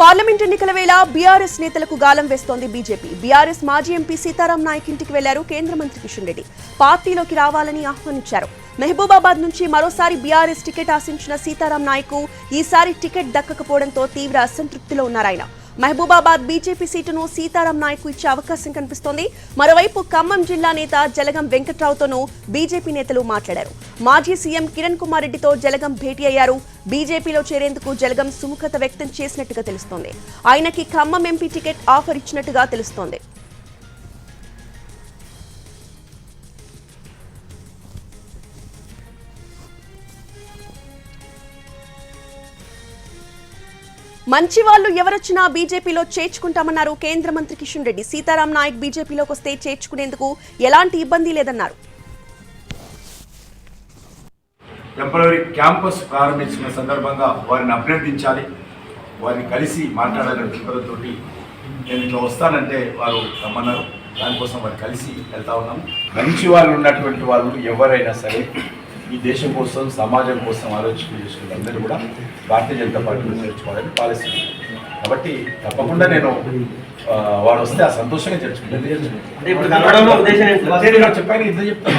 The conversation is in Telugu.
పార్లమెంట్ ఎన్నికల వేళ బీఆర్ఎస్ నేతలకు గాలం వేస్తోంది బీజేపీ. బీఆర్ఎస్ మాజీ ఎంపీ సీతారాం నాయక్ ఇంటికి వెళ్లారు కేంద్ర మంత్రి కిషన్ రెడ్డి. పార్టీలోకి రావాలని ఆహ్వానించారు. మహబూబాబాద్ నుంచి మరోసారి బీఆర్ఎస్ టికెట్ ఆశించిన సీతారాం నాయక్ ఈసారి టికెట్ దక్కకపోవడంతో తీవ్ర అసంతృప్తిలో ఉన్నారాయన. మహబూబాబాద్ బీజేపీ సీటును సీతారాం నాయక్ ఇచ్చే అవకాశం కనిపిస్తోంది. మరోవైపు ఖమ్మం జిల్లా నేత జలగం వెంకట్రావుతోనూ బీజేపీ నేతలు మాట్లాడారు. మాజీ సీఎం కిరణ్ కుమార్ రెడ్డితో జలగం భేటీ అయ్యారు. బీజేపీలో చేరేందుకు జలగం సుముఖత వ్యక్తం చేసినట్టుగా తెలుస్తోంది. ఆయనకి ఖమ్మం ఎంపీ టికెట్ ఆఫర్ ఇచ్చినట్టుగా తెలుస్తోంది. మంచి వాళ్ళు ఎవరొచ్చినా బీజేపీలో చేర్చుకుంటామన్నారు కేంద్ర మంత్రి కిషన్ రెడ్డి. సీతారాం నాయక్ బీజేపీలోకి వస్తే చేర్చుకునేందుకు ఎలాంటి ఇబ్బంది లేదన్నారు. టెంపరరీ క్యాంపస్ ప్రారంభించిన సందర్భంగా వారిని అభ్యర్థించాలి, వారిని కలిసి మాట్లాడాలనే దృక్పథంతో నేను ఇట్లా వస్తానంటే వారు రమ్మన్నారు. దానికోసం వారు కలిసి వెళ్తా ఉన్నాము. మంచి వాళ్ళు ఉన్నటువంటి వాళ్ళు ఎవరైనా సరే ఈ దేశం కోసం సమాజం కోసం ఆలోచన చేసుకునే అందరూ కూడా భారతీయ జనతా పార్టీలో చేర్చుకోవాలని పాలసీ. కాబట్టి తప్పకుండా నేను వాడు వస్తే ఆ సంతోషంగా చేర్చుకుంటాను. చెప్పాను, ఇద్దరు చెప్తాను.